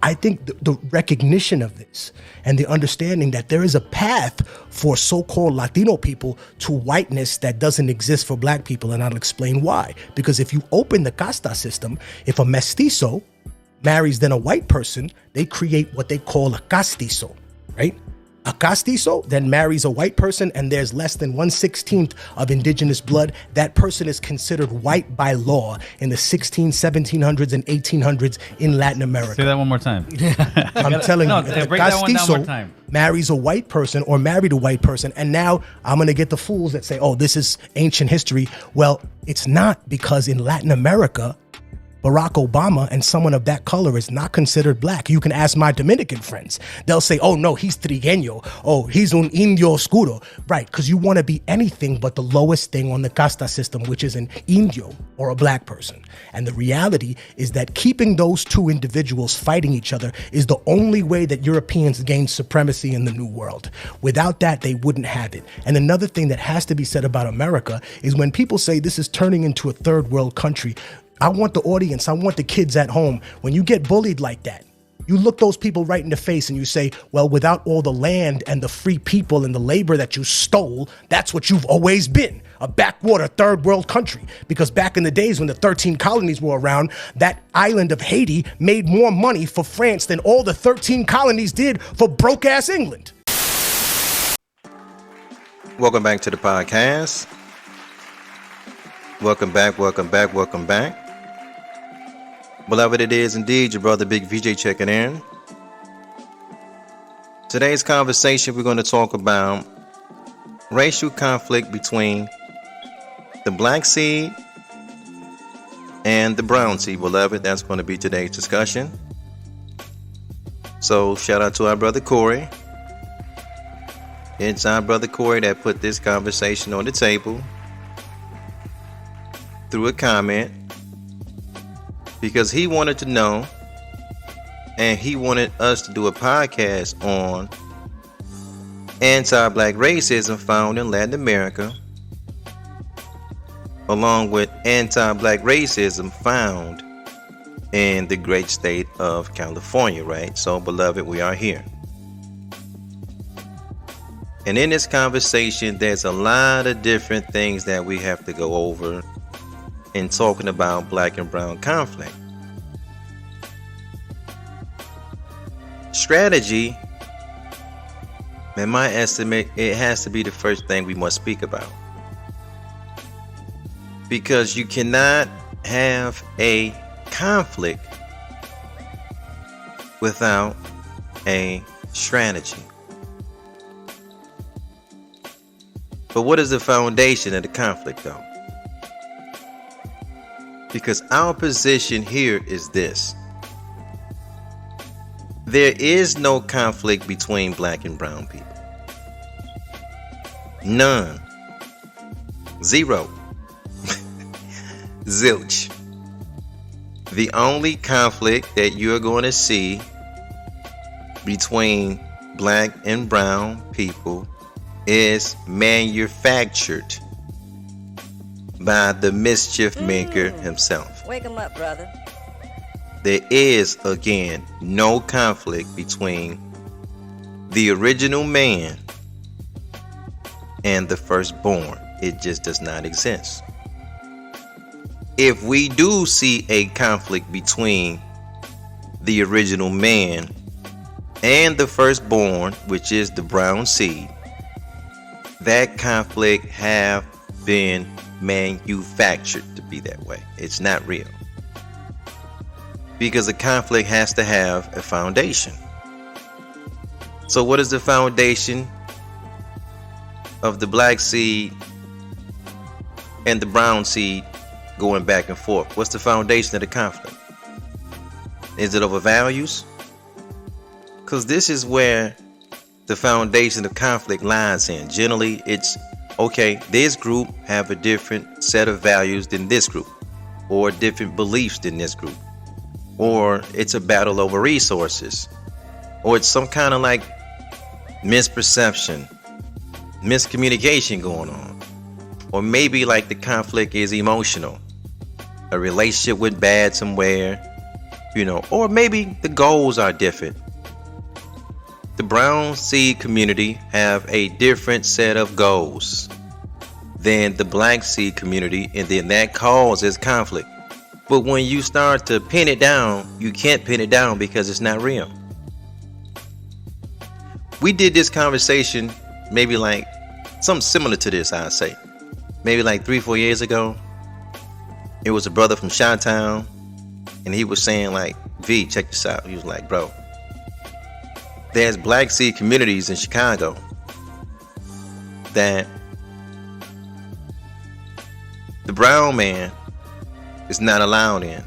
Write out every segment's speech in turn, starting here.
I think the recognition of this and the understanding that there is a path for so-called Latino people to whiteness that doesn't exist for black people, and I'll explain why. Because if you open the casta system, if a mestizo marries then a white person, they create what they call a castizo, right? A castizo then marries a white person and there's less than 1/16 of indigenous blood. That person is considered white by law in the 1700s and 1800s in Latin America. Say that one more time. I'm telling you, the break that one down more castizo time. marries a white person or married a white person. And now I'm going to get the fools that say, oh, this is ancient history. Well, it's not, because in Latin America, Barack Obama and someone of that color is not considered black. You can ask my Dominican friends. They'll say, oh, no, he's trigueño. Oh, he's un indio oscuro. Right, because you want to be anything but the lowest thing on the casta system, which is an indio or a black person. And the reality is that keeping those two individuals fighting each other is the only way that Europeans gain supremacy in the New World. Without that, they wouldn't have it. And another thing that has to be said about America is when people say this is turning into a third world country, I want the audience, I want the kids at home, when you get bullied like that, you look those people right in the face and you say, well, without all the land and the free people and the labor that you stole, that's what you've always been, a backwater third world country. Because back in the days when the 13 colonies were around, that island of Haiti made more money for France than all the 13 colonies did for broke-ass England. Welcome back to the podcast. Welcome back. Beloved, it is indeed your brother Big VJ checking in. Today's conversation, we're going to talk about racial conflict between the black seed and the brown seed, beloved. That's going to be today's discussion. So shout out to our brother Corey. It's our brother Corey that put this conversation on the table through a comment, because he wanted to know, and he wanted us to do a podcast on anti-black racism found in Latin America, along with anti-black racism found in the great state of California, right? So, beloved, we are here. And in this conversation, there's a lot of different things that we have to go over in talking about black and brown conflict. Strategy, in my estimate, it has to be the first thing we must speak about. Because you cannot have a conflict without a strategy. But what is the foundation of the conflict, though? Because our position here is this: there is no conflict between black and brown people. None. Zero. Zilch. The only conflict that you're going to see between black and brown people is manufactured by the mischief maker himself. Wake him up, brother. There is, again, no conflict between the original man and the firstborn. It just does not exist. If we do see a conflict between the original man and the firstborn, which is the brown seed, that conflict have been manufactured to be that way. It's not real. Because a conflict has to have a foundation. So what is the foundation of the black seed and the brown seed going back and forth? What's the foundation of the conflict? Is it over values? Because this is where the foundation of conflict lies in. Generally, it's okay, this group have a different set of values than this group, or different beliefs than this group, or it's a battle over resources, or it's some kind of like misperception, miscommunication going on, or maybe like the conflict is emotional. A relationship went bad somewhere, or maybe the goals are different. The brown seed community have a different set of goals than the black seed community, and then that causes conflict. But when you start to pin it down, you can't pin it down because it's not real. We did this conversation maybe like something similar to this, I'd say. Maybe like 3-4 years ago. It was a brother from Chi-Town, and he was saying like, V, check this out. He was like, bro, there's black seed communities in Chicago that the brown man is not allowed in.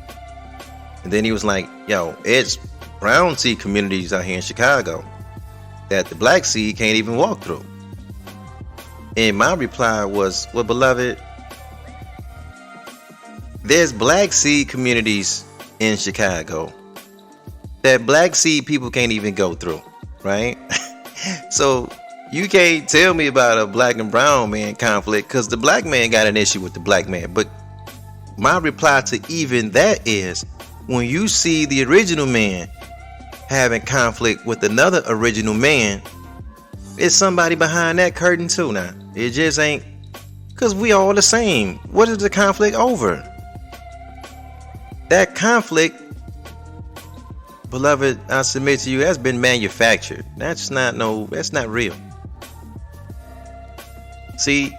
And then he was like, yo, it's brown seed communities out here in Chicago that the black seed can't even walk through. And my reply was, well, beloved, there's black seed communities in Chicago that black seed people can't even go through, right? So you can't tell me about a black and brown man conflict because the black man got an issue with the black man. But my reply to even that is, when you see the original man having conflict with another original man, it's somebody behind that curtain too now. It just ain't, because we all the same. What is the conflict over? That conflict, beloved, I submit to you, has been manufactured. That's not real. See,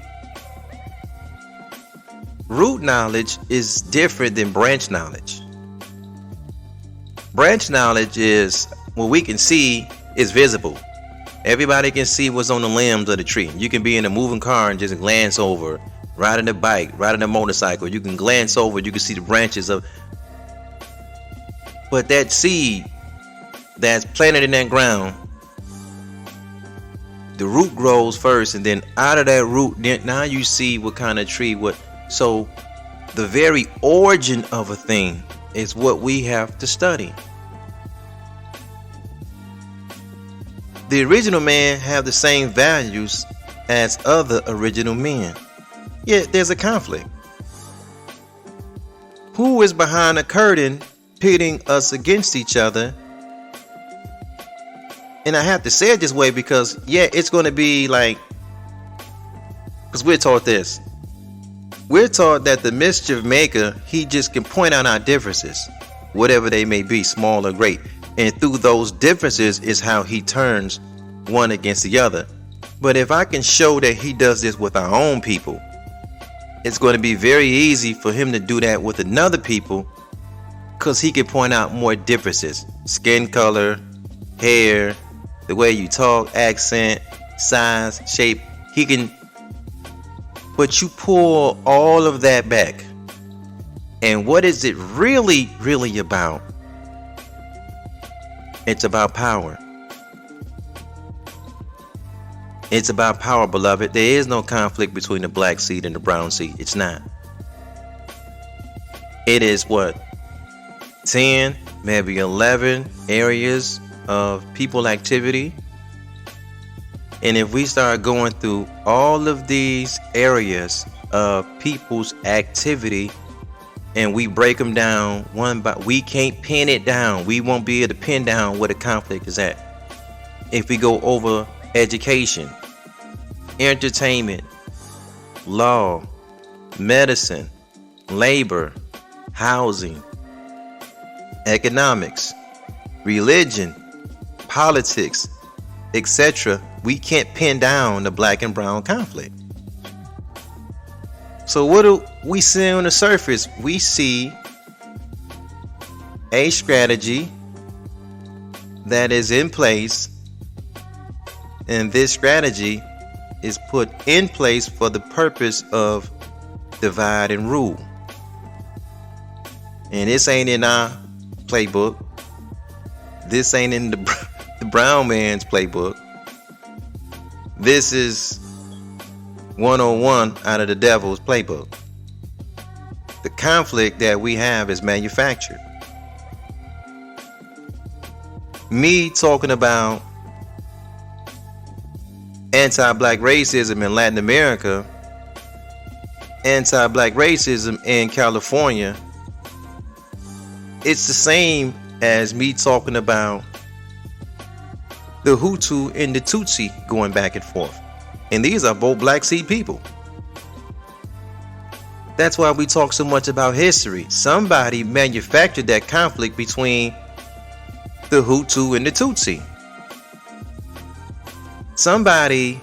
root knowledge is different than branch knowledge. Branch knowledge is what we can see is visible. Everybody can see what's on the limbs of the tree. You can be in a moving car and just glance over, riding a bike, riding a motorcycle. You can glance over, you can see the branches of. But that seed that's planted in that ground, the root grows first, and then out of that root, then now you see what kind of tree, what. So the very origin of a thing is what we have to study. The original man have the same values as other original men, yet there's a conflict. Who is behind the curtain pitting us against each other? And I have to say it this way because, yeah, it's going to be like, because we're taught this. We're taught that the mischief maker, he just can point out our differences, whatever they may be, small or great. And through those differences is how he turns one against the other. But if I can show that he does this with our own people, it's going to be very easy for him to do that with another people, because he can point out more differences. Skin color, hair, the way you talk, accent, size, shape. He can. But you pull all of that back. And what is it really about? It's about power. It's about power, beloved. There is no conflict between the black seed and the brown seed. It's not. It is what? 10, maybe 11 areas of people activity. And if we start going through all of these areas of people's activity and we break them down one by, we can't pin it down. We won't be able to pin down where the conflict is at. If we go over education, entertainment, law, medicine, labor, housing, economics, religion, politics, etc., we can't pin down the black and brown conflict. So what do we see on the surface? We see a strategy that is in place, and this strategy is put in place for the purpose of divide and rule. And this ain't in our playbook. This ain't in the brown man's playbook. This is 101 out of the devil's playbook. The conflict that we have is manufactured. Me talking about anti-black racism in Latin America, anti-black racism in California, it's the same as me talking about the Hutu and the Tutsi going back and forth. And these are both Black Sea people. That's why we talk so much about history. Somebody manufactured that conflict between the Hutu and the Tutsi. Somebody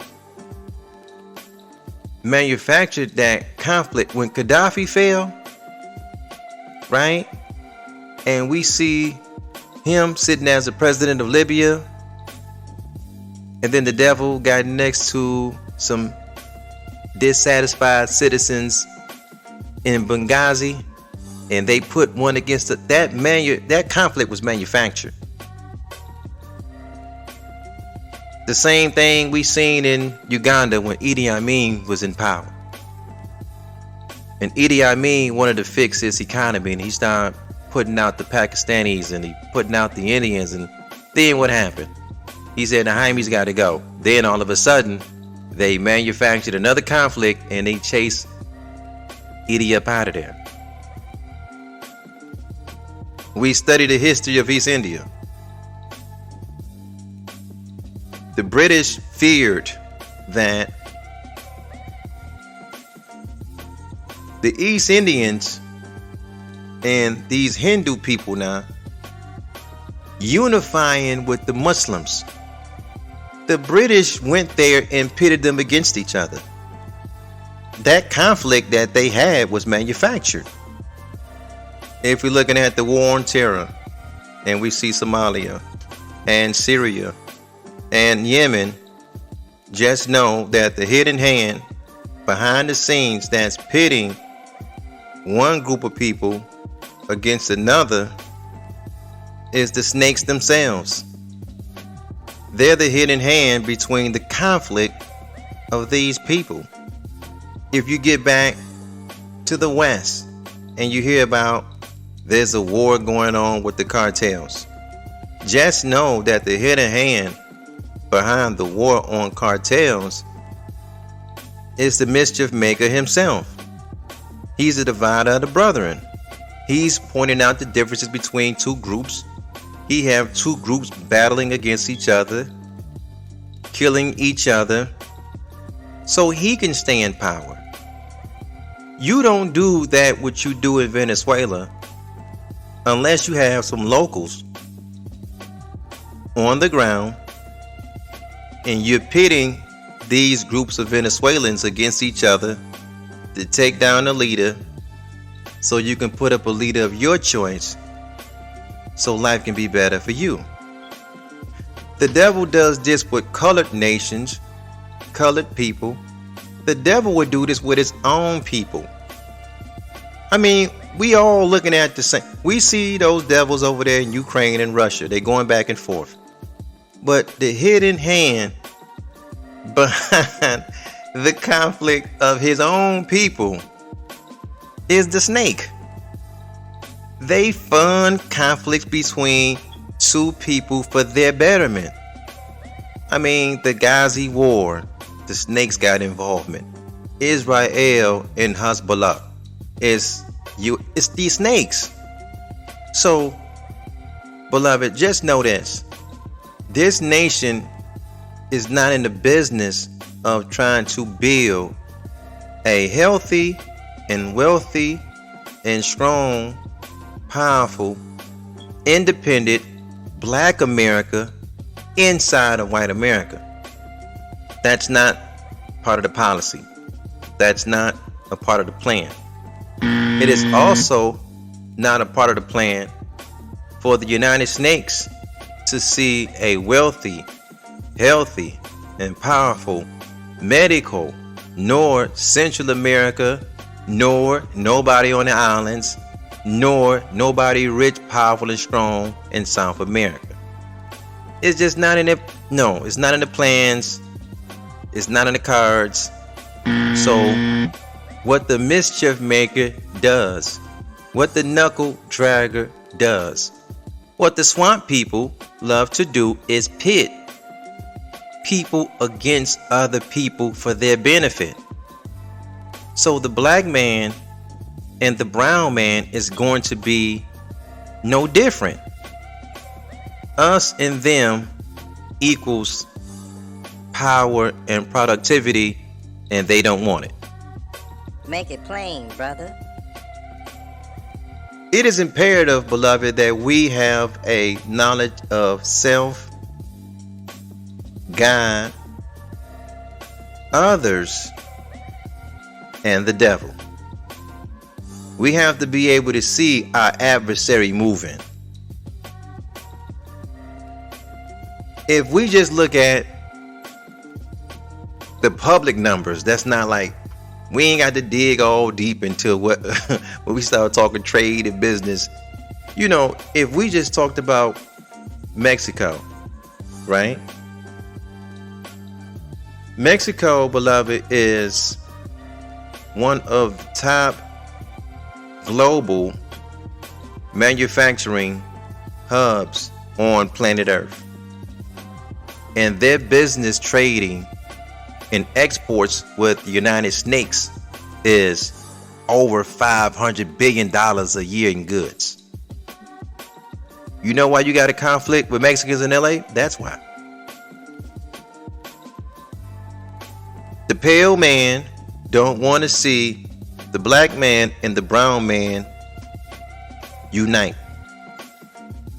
manufactured that conflict when Gaddafi fell, right? And we see him sitting as the president of Libya, and then the devil got next to some dissatisfied citizens in Benghazi, and they put one against that conflict was manufactured. The same thing we seen in Uganda when Idi Amin was in power. And Idi Amin wanted to fix his economy, and he started putting out the Pakistanis and he putting out the Indians, and then what happened? He said the Jaime's got to go. Then all of a sudden, they manufactured another conflict and they chased Idi up out of there. We study the history of East India. The British feared that the East Indians and these Hindu people now unifying with the Muslims. The British went there and pitted them against each other. That conflict that they had was manufactured. If we're looking at the war on terror, and we see Somalia and Syria and Yemen, just know that the hidden hand behind the scenes that's pitting one group of people against another is the snakes themselves. They're the hidden hand between the conflict of these people. If you get back to the West and you hear about there's a war going on with the cartels, just know that the hidden hand behind the war on cartels is the mischief maker himself. He's a divider of the brethren. He's pointing out the differences between two groups. He have two groups battling against each other, killing each other, so he can stay in power. You don't do that what you do in Venezuela unless you have some locals on the ground and you're pitting these groups of Venezuelans against each other to take down the leader so you can put up a leader of your choice so life can be better for you. The devil does this with colored nations, colored people. The devil would do this with his own people. I mean, we all looking at the same. We see those devils over there in Ukraine and Russia. They're going back and forth. But the hidden hand behind the conflict of his own people is the snake. They fund conflicts between two people for their betterment. I mean, the Ghazi war, the snakes got involvement. Israel and Hezbollah, it's these snakes. So, beloved, just know this. This nation is not in the business of trying to build a healthy and wealthy and strong, powerful, independent Black America inside of white America. That's not part of the policy. That's not a part of the plan. It is also not a part of the plan for the United Snakes to see a wealthy, healthy, and powerful medical, nor Central America, nor nobody on the islands, nor nobody rich, powerful, and strong in South America. It's just not in it. No, it's not in the plans. It's not in the cards. So what the mischief maker does, what the knuckle dragger does, what the swamp people love to do is pit people against other people for their benefit. So the black man and the brown man is going to be no different. Us and them equals power and productivity, and they don't want it. Make it plain, brother. It is imperative, beloved, that we have a knowledge of self, God, others, and the devil. We have to be able to see our adversary moving. If we just look at the public numbers, that's not like, we ain't got to dig all deep into what when we start talking trade and business. You know, if we just talked about Mexico, right? Mexico, beloved, is one of the top global manufacturing hubs on planet Earth. And their business trading and exports with the United States is over $500 billion a year in goods. You know why you got a conflict with Mexicans in LA? That's why. The pale man don't want to see the black man and the brown man unite.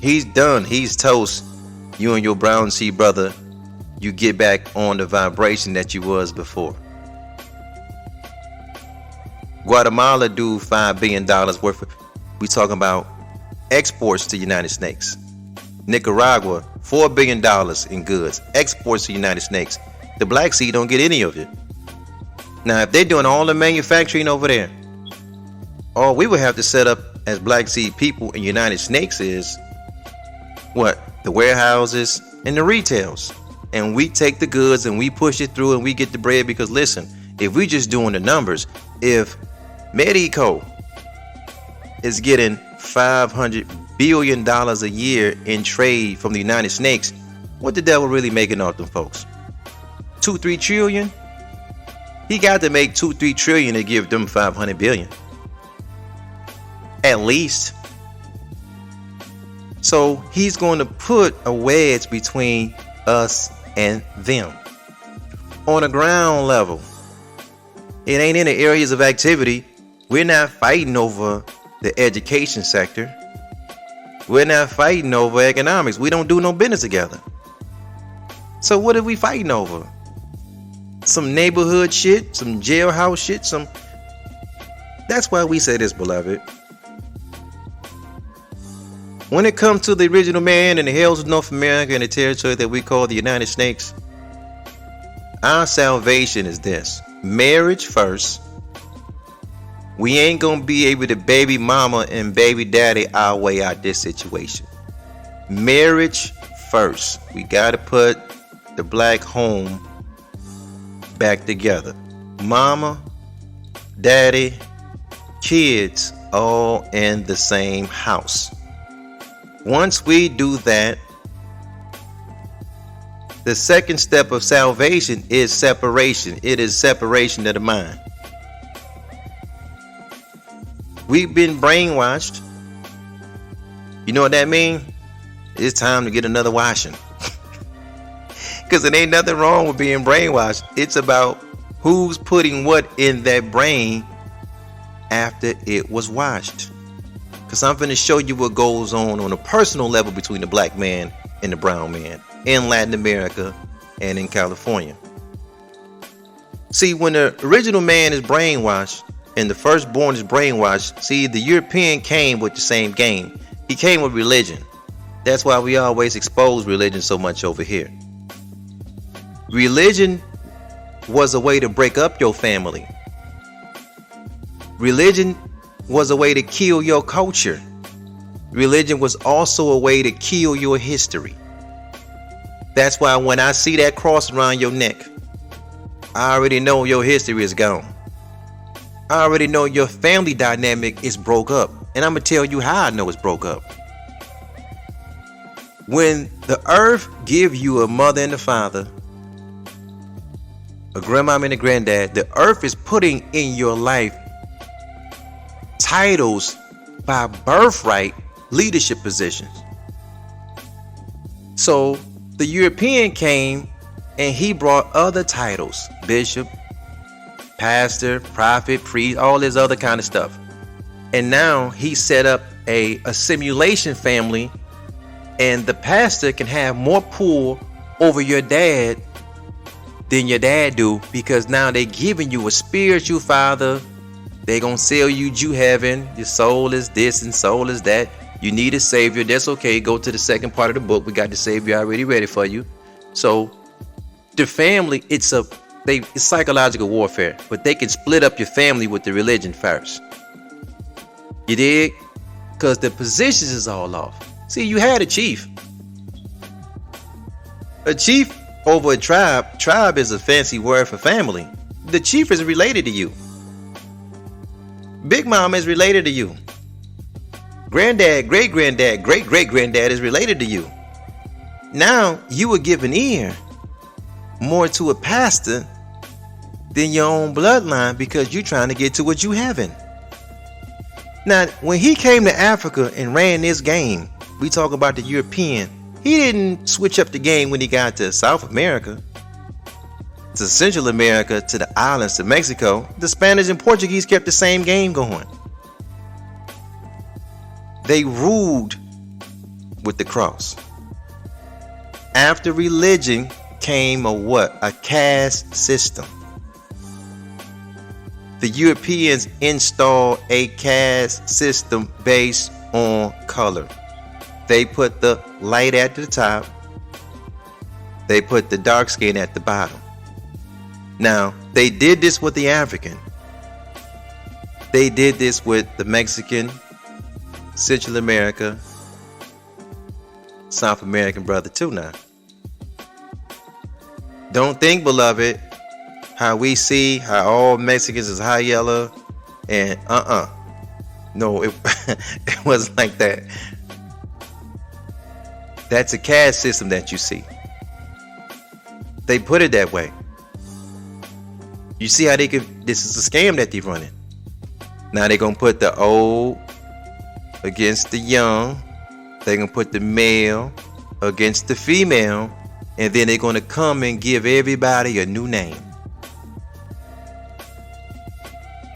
He's done. He's toast. You and your brown sea brother, you get back on the vibration that you was before. Guatemala do $5 billion worth of, we talking about exports to the United States. Nicaragua, $4 billion in goods, exports to the United States. The Black Sea don't get any of it. Now, if they're doing all the manufacturing over there, all we would have to set up as Black Sea people in the United States is what? The warehouses and the retails. And we take the goods and we push it through and we get the bread, because listen, if we just doing the numbers, if Mexico is getting $500 billion a year in trade from the United States, what the devil really making off them folks? 2-3 trillion? He got to make 2-3 trillion to give them 500 billion. At least. So he's going to put a wedge between us and them. On a ground level, it ain't in the areas of activity. We're not fighting over the education sector. We're not fighting over economics. We don't do no business together. So what are we fighting over? Some neighborhood shit, some jailhouse shit, some. That's why we say this, beloved. When it comes to the original man and the hills of North America and the territory that we call the United States, our salvation is this: marriage first. We ain't gonna be able to baby mama and baby daddy our way out this situation. Marriage first. We gotta put the black home back together. Mama, daddy, kids, all in the same house. Once we do that, the second step of salvation is separation. It is separation of the mind. We've been brainwashed. You know what that means? It's time to get another washing. Because it ain't nothing wrong with being brainwashed. It's about who's putting what in that brain after it was washed. Because I'm going to show you what goes on a personal level between the black man and the brown man in Latin America and in California. See, when the original man is brainwashed and the firstborn is brainwashed, see, the European came with the same game. He came with religion. That's why we always expose religion so much over here. Religion was a way to break up your family. Religion was a way to kill your culture. Religion was also a way to kill your history. That's why when I see that cross around your neck, I already know your history is gone. I already know your family dynamic is broke up. And I'm going to tell you how I know it's broke up. When the earth gives you a mother and a father, a grandmama and a granddad, the earth is putting in your life titles by birthright leadership positions. So the European came and he brought other titles: bishop, pastor, prophet, priest, all this other kind of stuff. And now he set up a simulation family, and the pastor can have more pull over your dad than your dad do, because now they giving you a spiritual father. They gonna sell you Jew heaven. Your soul is this and soul is that. You need a savior. That's okay. Go to the second part of the book. We got the savior already ready for you. So the family, it's psychological warfare, but they can split up your family with the religion first. You dig? Because the positions is all off. See, you had a chief. A chief over a tribe. Tribe is a fancy word for family. The chief is related to you. Big Mama is related to you. Granddad, great-granddad, great-great-granddad is related to you. Now you will give an ear more to a pastor than your own bloodline, because you're trying to get to what you haven't. Now, when he came to Africa and ran this game, we talk about the European, he didn't switch up the game when he got to South America, to Central America, to the islands, to Mexico. The Spanish and Portuguese kept the same game going. They ruled with the cross. After religion came a caste system. The Europeans installed a caste system based on color. They put the light at the top. They put the dark skin at the bottom. Now, they did this with the African. They did this with the Mexican, Central America, South American brother too now. Don't think, beloved, how we see how all Mexicans is high yellow and No, it wasn't like that. That's a caste system that you see. They put it that way. You see how they could, this is a scam that they're running. Now they're gonna put the old against the young. They're gonna put the male against the female, and then they're gonna come and give everybody a new name.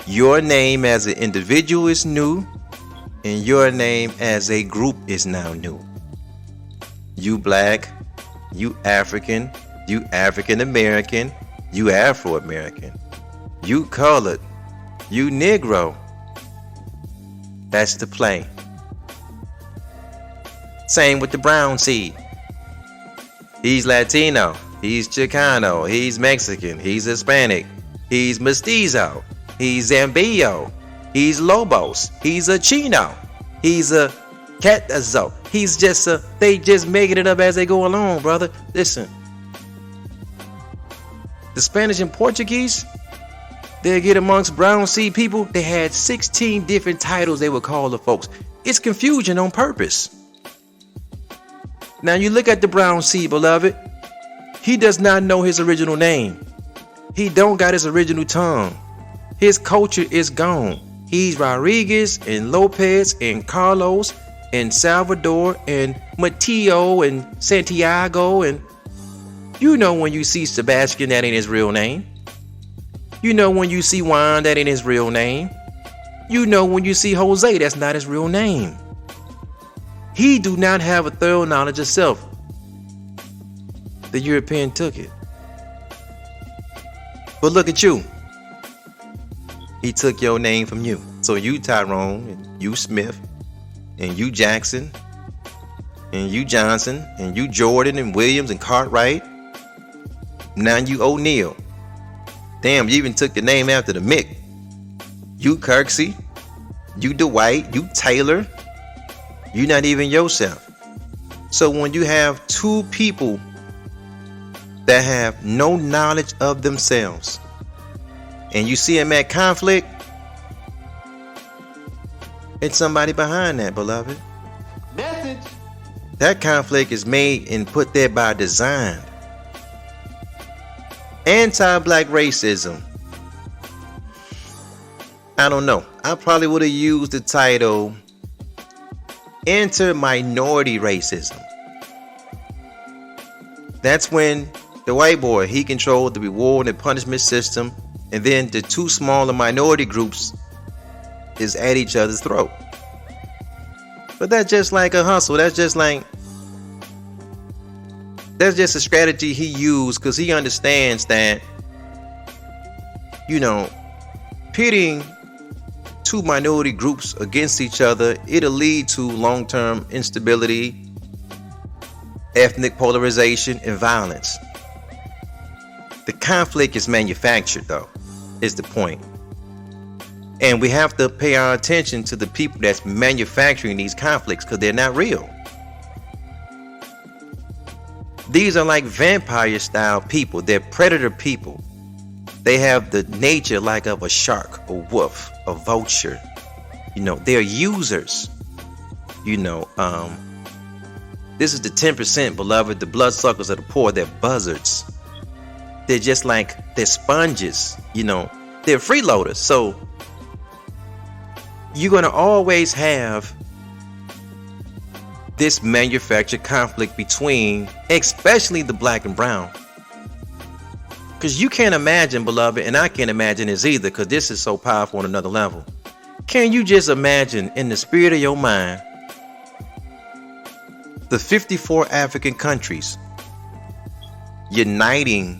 Your name as an individual is new, and your name as a group is now new. You black, you African, you African American, you Afro-American, you colored, you Negro. That's the play. Same with the brown seed. He's Latino, he's Chicano, he's Mexican, he's Hispanic, he's Mestizo, he's Zambio, he's Lobos, he's a Chino, he's a Catazo. He's just they just making it up as they go along, brother. Listen, the Spanish and Portuguese, they get amongst brown seed people. They had 16 different titles they would call the folks. It's confusion on purpose. Now you look at the brown seed, beloved. He does not know his original name. He don't got his original tongue. His culture is gone. He's Rodriguez and Lopez and Carlos and Salvador and Mateo and Santiago, and you know when you see Sebastian, that ain't his real name. You know when you see Juan, that ain't his real name. You know when you see Jose, that's not his real name. He do not have a thorough knowledge of self. The European took it. But look at you. He took your name from you. So you Tyrone, and you Smith, and you Jackson, and you Johnson, and you Jordan, and Williams, and Cartwright. Now you O'Neal. Damn, you even took the name after the Mick. You Kirksey, you Dwight, you Taylor. You're not even yourself. So when you have two people that have no knowledge of themselves, and you see them at conflict, it's somebody behind that, beloved. Message. That conflict is made and put there by design. Anti-black racism. I don't know. I probably would have used the title Inter-minority racism. That's when the white boy, he controlled the reward and punishment system, and then the two smaller minority groups is at each other's throat. But that's just like a hustle. That's just a strategy he used, because he understands that, pitting two minority groups against each other, it'll lead to long-term instability, ethnic polarization, and violence. The conflict is manufactured, though, is the point. And we have to pay our attention to the people that's manufacturing these conflicts, because they're not real. These are like vampire style people. They're predator people. They have the nature like of a shark, a wolf, a vulture. They're users. This is the 10%, beloved. The bloodsuckers of the poor. They're buzzards. They're just like, they're sponges. They're freeloaders. So you're going to always have this manufactured conflict between, especially the black and brown. Because you can't imagine, beloved, and I can't imagine this either, because this is so powerful on another level. Can you just imagine, in the spirit of your mind, the 54 African countries uniting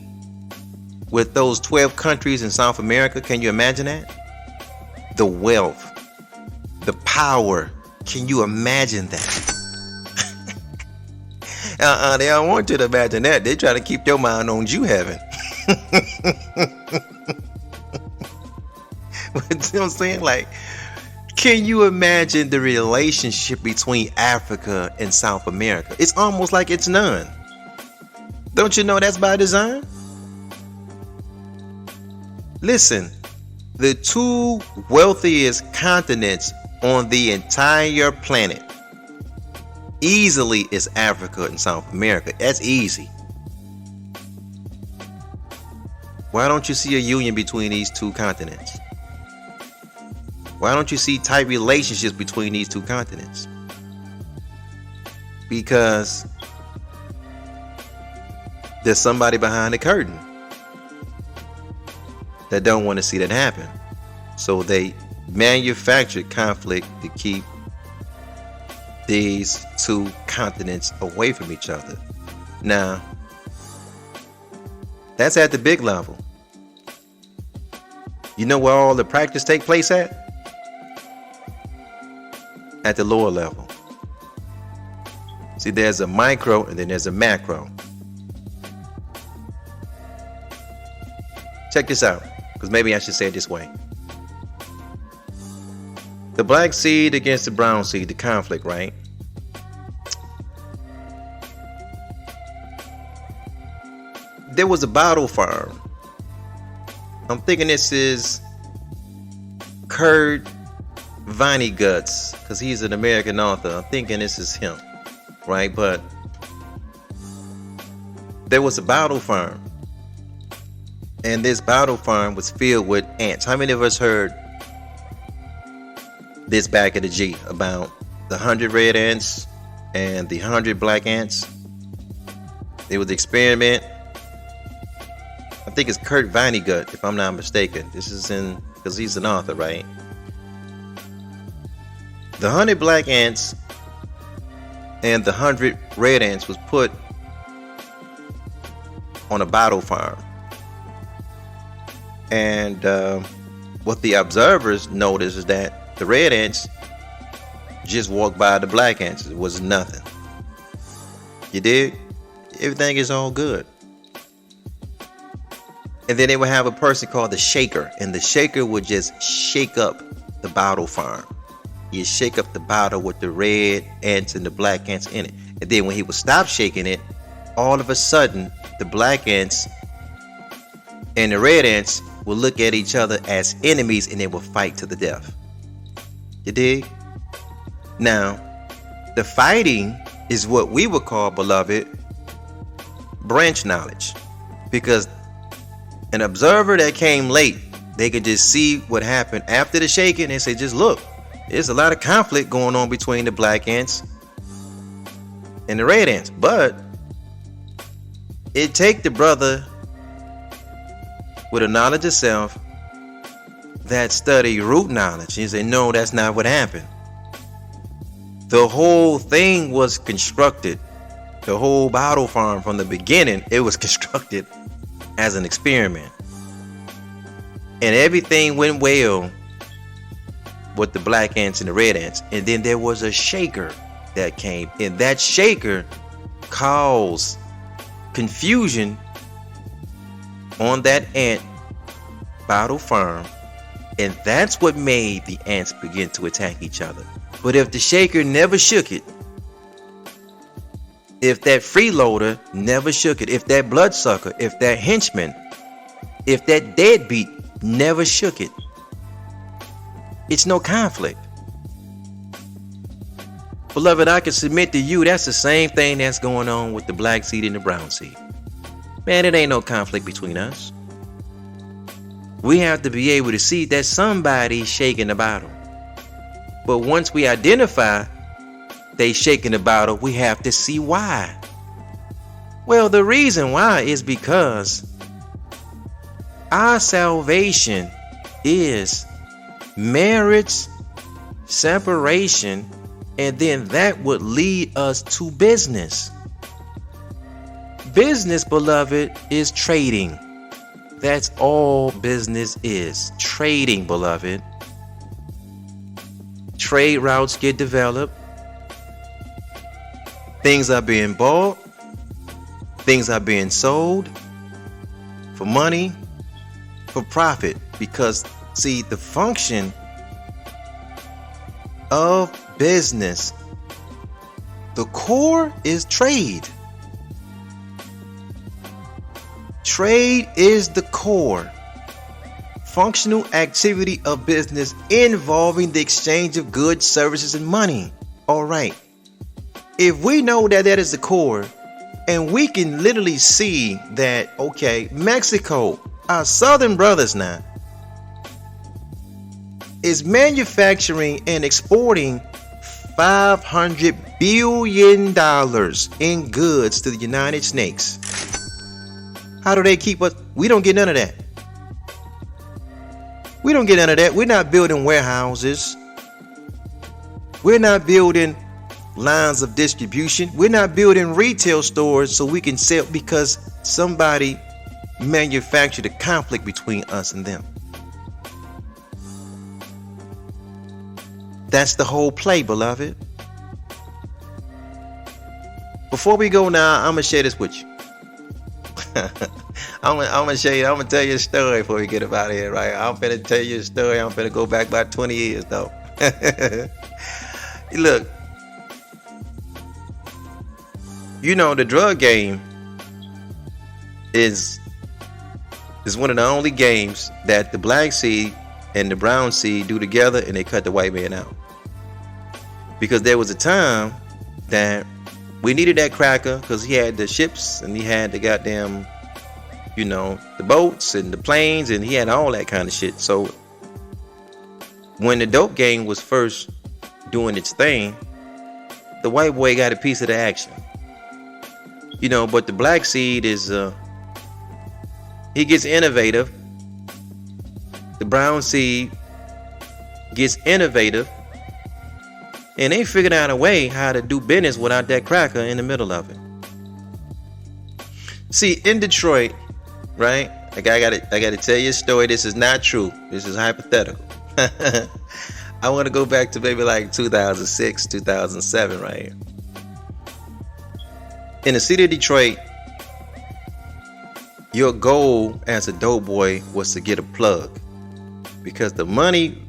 with those 12 countries in South America? Can you imagine that? The wealth, the power. Can you imagine that? They don't want you to imagine that. They try to keep your mind on you heaven. You know what I'm saying? Like, can you imagine the relationship between Africa and South America? It's almost like it's none. Don't you know that's by design? Listen, the two wealthiest continents on the entire planet easily is Africa and South America. That's easy. Why don't you see a union between these two continents? Why don't you see tight relationships between these two continents? Because there's somebody behind the curtain that don't want to see that happen. So they manufactured conflict to keep these two continents away from each other. Now, that's at the big level. You know where all the practice take place at? At the lower level. See, there's a micro and then there's a macro. Check this out, because maybe I should say it this way. The black seed against the brown seed, the conflict, right? There was a bottle farm. I'm thinking this is Kurt Vonnegut, because he's an American author. I'm thinking this is him, right? But there was a bottle farm, and this bottle farm was filled with ants. How many of us heard this back at the G about the 100 red ants and the 100 black ants? It was an experiment. I think it's Kurt Vonnegut, if I'm not mistaken. This is because he's an author, right? The 100 black ants and the 100 red ants was put on a bottle farm. And what the observers noticed is that the red ants just walked by the black ants. It was nothing. You dig? Everything is all good. And then they would have a person called the shaker, and the shaker would just shake up the bottle farm. He'd shake up the bottle with the red ants and the black ants in it. And then when he would stop shaking it, all of a sudden, the black ants and the red ants will look at each other as enemies, and they will fight to the death. You dig? Now, the fighting is what we would call, beloved, branch knowledge. Because an observer that came late, they could just see what happened after the shaking and say, just look, there's a lot of conflict going on between the black ants and the red ants. But It take the brother with a knowledge of self that study root knowledge. He say, no, that's not what happened. The whole thing was constructed. The whole bottle farm from the beginning, it was constructed as an experiment. And everything went well with the black ants and the red ants. And then there was a shaker that came. And that shaker caused confusion on that ant bottle farm. And that's what made the ants begin to attack each other. But if the shaker never shook it, if that freeloader never shook it, if that bloodsucker, if that henchman, if that deadbeat never shook it, it's no conflict. Beloved, I can submit to you that's the same thing that's going on with the black seed and the brown seed. Man, it ain't no conflict between us. We have to be able to see that somebody's shaking the bottle. But once we identify they shaking the bottle, we have to see why. Well, the reason why is because our salvation is marriage, separation, and then that would lead us to business. Business, beloved, is trading. That's all business is. Trading, beloved. Trade routes get developed. Things are being bought. Things are being sold for money, for profit. Because, see, the function of business, the core is trade. Trade is the core functional activity of business involving the exchange of goods, services, and money. All right. If we know that that is the core, and we can literally see that, okay, Mexico, our southern brothers now, is manufacturing and exporting $500 billion in goods to the United States. How do they keep us? We don't get none of that. We don't get none of that. We're not building warehouses. We're not building lines of distribution. We're not building retail stores so we can sell because somebody manufactured a conflict between us and them. That's the whole play, beloved. Before we go now, I'm going to share this with you. I'm gonna show you. I'm gonna tell you a story before we get up out of here, right? I'm gonna tell you a story. I'm gonna go back about 20 years, though. Look, you know the drug game is one of the only games that the black seed and the brown seed do together, and they cut the white man out. Because there was a time that we needed that cracker because he had the ships and he had the goddamn, you know, the boats and the planes and he had all that kind of shit. So when the dope game was first doing its thing, the white boy got a piece of the action. You know, but the black seed is, he gets innovative. The brown seed gets innovative. And they figured out a way how to do business without that cracker in the middle of it. See, in Detroit, right? Like I gotta tell you a story. This is not true. This is hypothetical. I want to go back to maybe like 2006, 2007, right? In the city of Detroit, your goal as a dope boy was to get a plug. Because the money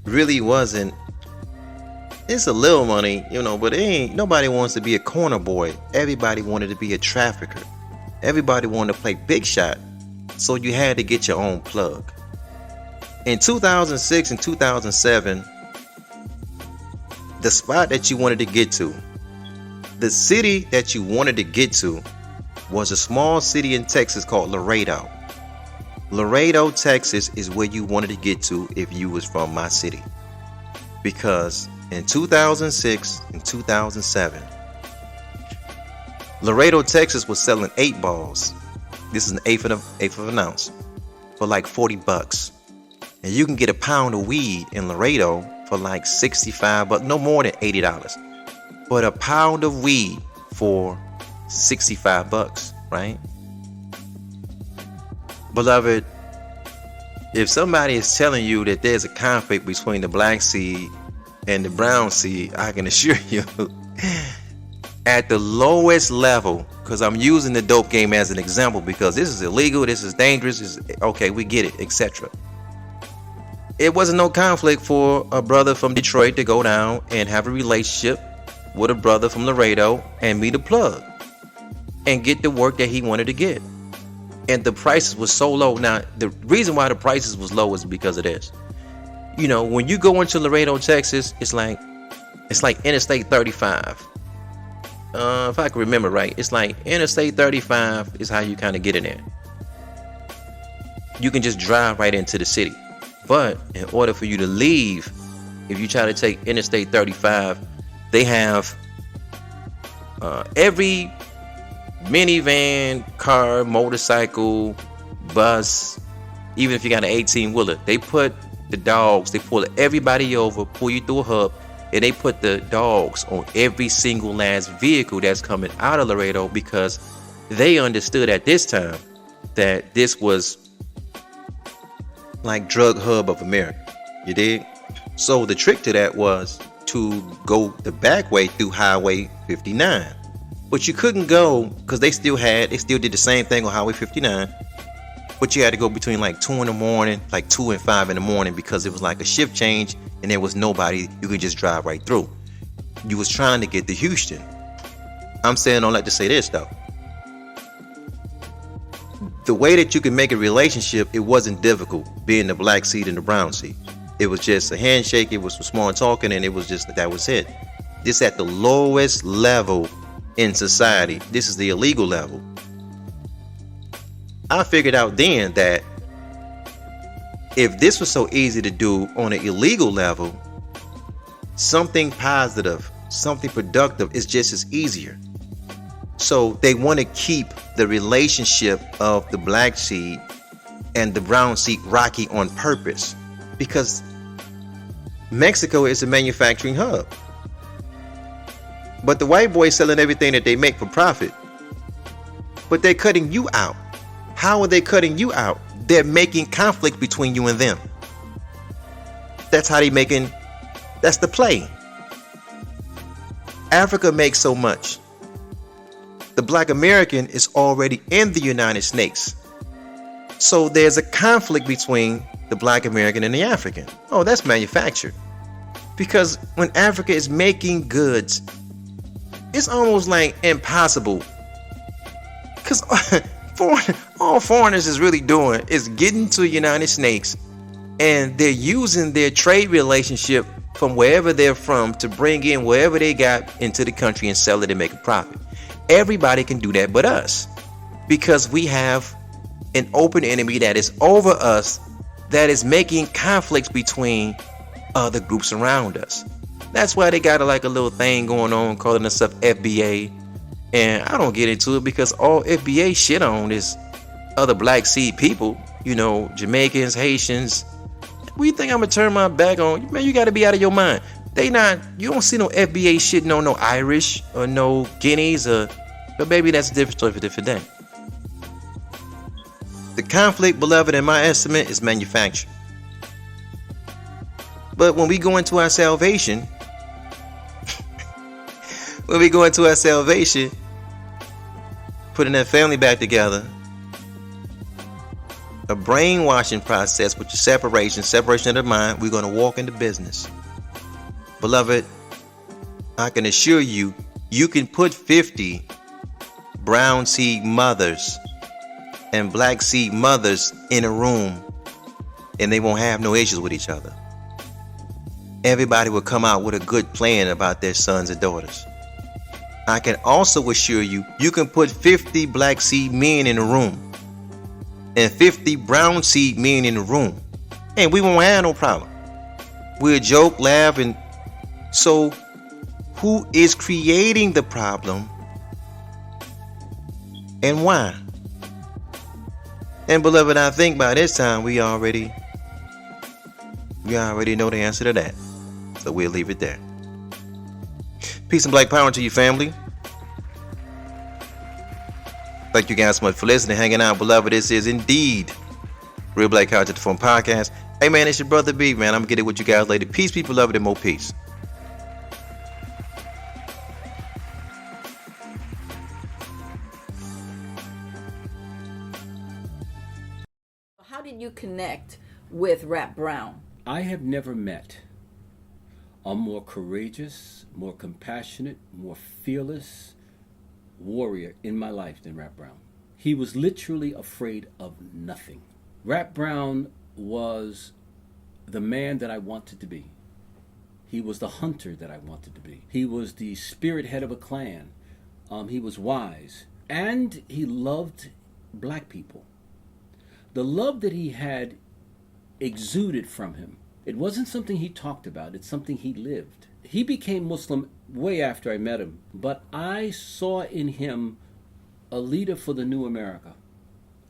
really wasn't. It's a little money, you know, but nobody wants to be a corner boy. Everybody wanted to be a trafficker. Everybody wanted to play big shot. So you had to get your own plug. In 2006 and 2007, the spot that you wanted to get to, the city that you wanted to get to was a small city in Texas called Laredo. Laredo, Texas is where you wanted to get to if you was from my city. Because in 2006 and 2007, Laredo, Texas was selling 8 balls. This is an eighth of an ounce for like $40. And you can get a pound of weed in Laredo for like 65, but no more than $80. But a pound of weed for $65, right? Beloved, if somebody is telling you that there's a conflict between the black seed and the brown seed, I can assure you, at the lowest level, because I'm using the dope game as an example because this is illegal, this is dangerous, okay, we get it, etc. It wasn't no conflict for a brother from Detroit to go down and have a relationship with a brother from Laredo and meet a plug and get the work that he wanted to get. And the prices was so low. Now, the reason why the prices was low is because of this. You know, when you go into Laredo, Texas, it's like Interstate 35. If I can remember right, it's like Interstate 35 is how you kind of get in there. You can just drive right into the city. But in order for you to leave, if you try to take Interstate 35, they have every minivan, car, motorcycle, bus, even if you got an 18-wheeler, they put the dogs, they pull everybody over, pull you through a hub, and they put the dogs on every single last vehicle that's coming out of Laredo because they understood at this time that this was like drug hub of America. You dig? So the trick to that was to go the back way through Highway 59. But you couldn't go because they still did the same thing on Highway 59. But you had to go between like 2 in the morning, like 2 and 5 in the morning because it was like a shift change and there was nobody. You could just drive right through. You was trying to get to Houston. I'm saying all that to say this though. The way that you can make a relationship, it wasn't difficult being the black seed and the brown seed. It was just a handshake, it was some small talking, and it was just that was it. This at the lowest level in society. This is the illegal level. I figured out then that if this was so easy to do on an illegal level, something positive, something productive is just as easier. So they want to keep the relationship of the black seed and the brown seed rocky on purpose because Mexico is a manufacturing hub. But the white boys selling everything that they make for profit. But they're cutting you out. How are they cutting you out? They're making conflict between you and them. That's how that's the play. Africa makes so much. The black American is already in the United States. So there's a conflict between the black American and the African. Oh, that's manufactured. Because when Africa is making goods, it's almost like impossible. Because all foreigners is really doing is getting to the United States and they're using their trade relationship from wherever they're from to bring in wherever they got into the country and sell it and make a profit. Everybody can do that but us because we have an open enemy that is over us that is making conflicts between other groups around us. That's why they got a little thing going on calling themselves FBA. And I don't get into it because all FBA shit on is other black seed people, you know, Jamaicans, Haitians. What do you think I'm gonna turn my back on? Man, you gotta be out of your mind. You don't see no FBA shitting on no Irish or no Guineas but maybe that's a different story for a different day. The conflict, beloved, in my estimate, is manufactured. But when we go into our salvation, putting that family back together, a brainwashing process with your separation of the mind, we're going to walk into business. Beloved, I can assure you, you can put 50 brown seed mothers and black seed mothers in a room and they won't have no issues with each other. Everybody will come out with a good plan about their sons and daughters. I can also assure you, you can put 50 black seed men in a room and 50 brown seed men in the room and we won't have no problem. We'll joke, laugh, and so who is creating the problem and why? And beloved, I think by this time we already know the answer to that. So we'll leave it there. Peace and black power to you, family. Thank you guys so much for listening, hanging out, beloved. This is indeed Real Black Culture the Phone Podcast. Hey man, it's your brother B, man. I'm gonna get it with you guys later. Peace, people, beloved, and more peace. How did you connect with Rap Brown? I have never met a more courageous, more compassionate, more fearless warrior in my life than Rap Brown. He was literally afraid of nothing. Rap Brown was the man that I wanted to be. He was the hunter that I wanted to be. He was the spirit head of a clan. He was wise. And he loved black people. The love that he had exuded from him. It wasn't something he talked about. It's something he lived. He became Muslim way after I met him. But I saw in him a leader for the new America.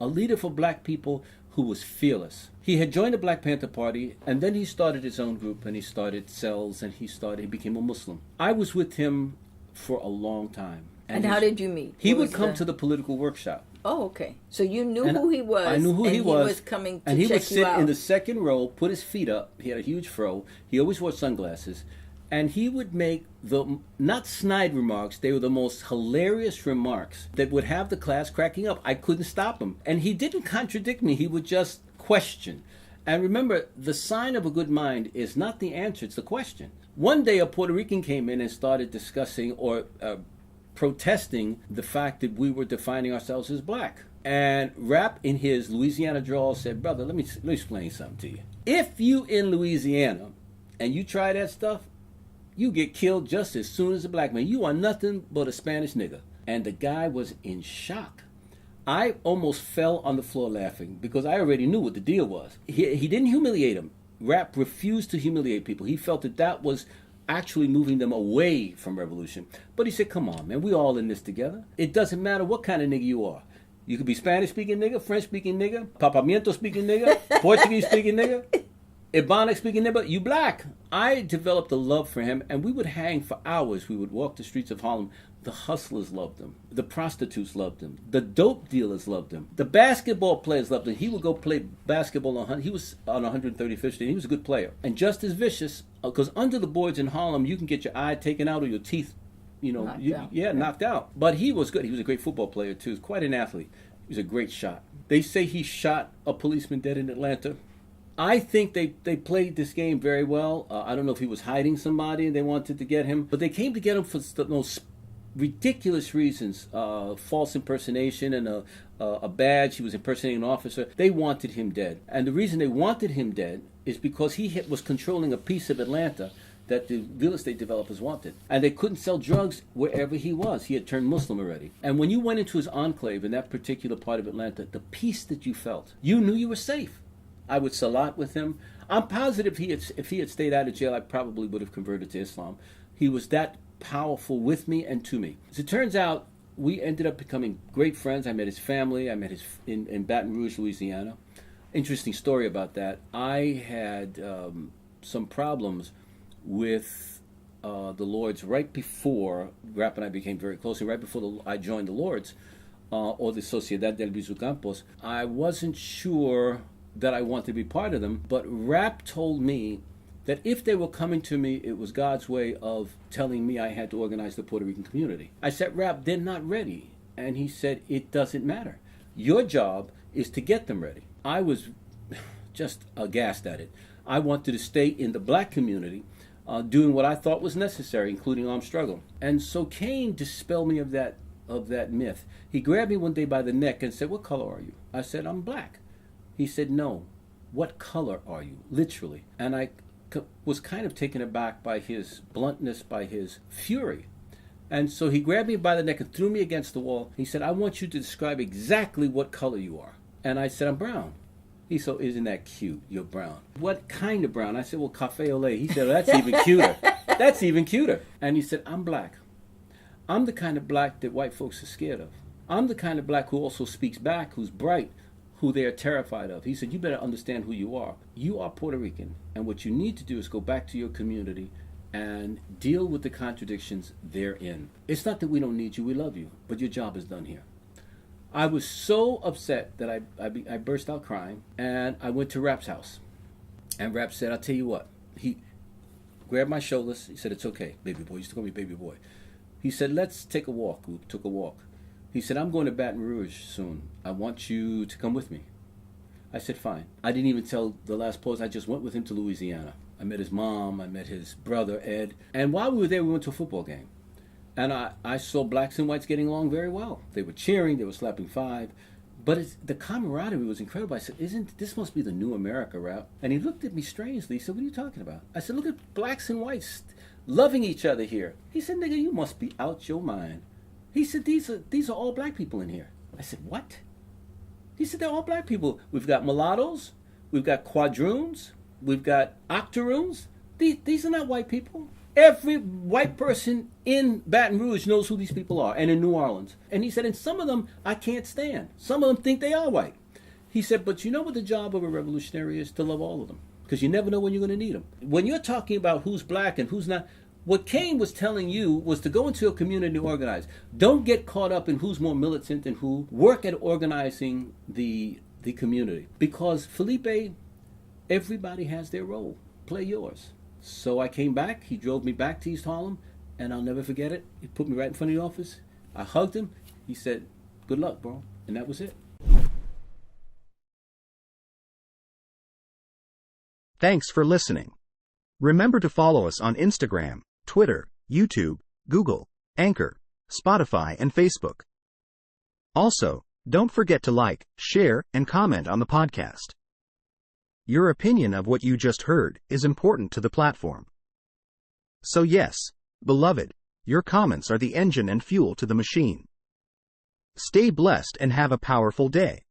A leader for black people who was fearless. He had joined the Black Panther Party, and then he started his own group, and he started cells, and he became a Muslim. I was with him for a long time. And how did you meet? He would come to the political workshop. Oh, okay. So you knew who he was. I knew who he was. He was coming to and he check would sit you out. in the second row, put his feet up. He had a huge fro. He always wore sunglasses. And he would make the, not snide remarks, they were the most hilarious remarks that would have the class cracking up. I couldn't stop him. And he didn't contradict me. He would just question. And remember, the sign of a good mind is not the answer, it's the question. One day a Puerto Rican came in and started discussing or protesting the fact that we were defining ourselves as black. And Rap, in his Louisiana drawl, said, brother, let me explain something to you. If you in Louisiana and you try that stuff, you get killed just as soon as a black man. You are nothing but a Spanish nigger. And the guy was in shock. I almost fell on the floor laughing because I already knew what the deal was. He didn't humiliate him. Rap refused to humiliate people. He felt that that was actually moving them away from revolution. But he said, come on, man, we all in this together. It doesn't matter what kind of nigga you are. You could be Spanish-speaking nigga, French-speaking nigga, Papamiento-speaking nigga, Portuguese-speaking nigga, Ebonics-speaking nigga, you black. I developed a love for him, and we would hang for hours. We would walk the streets of Harlem. The hustlers loved him. The prostitutes loved him. The dope dealers loved him. The basketball players loved him. He would go play basketball he was on 135th Street. He was a good player. And just as vicious, because under the boards in Harlem, you can get your eye taken out or your teeth, knocked out. But he was good. He was a great football player, too. He was quite an athlete. He was a great shot. They say he shot a policeman dead in Atlanta. I think they played this game very well. I don't know if he was hiding somebody and they wanted to get him. But they came to get him for the most ridiculous reasons. False impersonation and a badge. He was impersonating an officer. They wanted him dead. And the reason they wanted him dead is because he was controlling a piece of Atlanta that the real estate developers wanted. And they couldn't sell drugs wherever he was. He had turned Muslim already. And when you went into his enclave in that particular part of Atlanta, the peace that you felt, you knew you were safe. I would salat with him. I'm positive if he had stayed out of jail, I probably would have converted to Islam. He was that powerful with me and to me. As it turns out, we ended up becoming great friends. I met his family. I met his in Baton Rouge, Louisiana. Interesting story about that. I had some problems with the Lords right before Rap and I became very close, and right before I joined the Lords, or the Sociedad del Bizucampos. I wasn't sure that I wanted to be part of them, but Rap told me that if they were coming to me, it was God's way of telling me I had to organize the Puerto Rican community. I said, Rap, they're not ready. And he said, it doesn't matter. Your job is to get them ready. I was just aghast at it. I wanted to stay in the black community, doing what I thought was necessary, including armed struggle. And so Cain dispelled me of that myth. He grabbed me one day by the neck and said, what color are you? I said, I'm black. He said, no, what color are you? Literally. And I was kind of taken aback by his bluntness, by his fury. And so he grabbed me by the neck and threw me against the wall. He said, I want you to describe exactly what color you are. And I said, I'm brown. He said, isn't that cute? You're brown. What kind of brown? I said, well, cafe au lait. He said, well, that's even cuter. That's even cuter. And he said, I'm black. I'm the kind of black that white folks are scared of. I'm the kind of black who also speaks back, who's bright, who they're terrified of. He said, you better understand who you are. You are Puerto Rican, and what you need to do is go back to your community and deal with the contradictions they're in. It's not that we don't need you, we love you, but your job is done here. I was so upset that I burst out crying, and I went to Rap's house. And Rap said, I'll tell you what. He grabbed my shoulders. He said, it's okay, baby boy. He used to call me baby boy. He said, let's take a walk. We took a walk. He said, I'm going to Baton Rouge soon. I want you to come with me. I said, fine. I didn't even tell the last pause. I just went with him to Louisiana. I met his mom. I met his brother, Ed. And while we were there, we went to a football game. And I saw blacks and whites getting along very well. They were cheering. They were slapping five. But the camaraderie was incredible. I said, this must be the new America, Rap? And he looked at me strangely. He said, what are you talking about? I said, look at blacks and whites loving each other here. He said, nigga, you must be out your mind. He said, these are all black people in here. I said, what? He said, they're all black people. We've got mulattoes. We've got quadroons. We've got octoroons. These are not white people. Every white person in Baton Rouge knows who these people are, and in New Orleans. And he said, and some of them I can't stand. Some of them think they are white. He said, but you know what the job of a revolutionary is? To love all of them. Because you never know when you're going to need them. When you're talking about who's black and who's not, what Kane was telling you was to go into a community and organize. Don't get caught up in who's more militant and who. Work at organizing the community. Because, Felipe, everybody has their role. Play yours. So I came back. He drove me back to East Harlem, and I'll never forget it. He put me right in front of the office. I hugged him. He said, good luck, bro. And that was it. Thanks for listening. Remember to follow us on Instagram, Twitter, YouTube, Google, Anchor, Spotify, and Facebook. Also, don't forget to like, share, and comment on the podcast. Your opinion of what you just heard is important to the platform. So yes, beloved, your comments are the engine and fuel to the machine. Stay blessed and have a powerful day.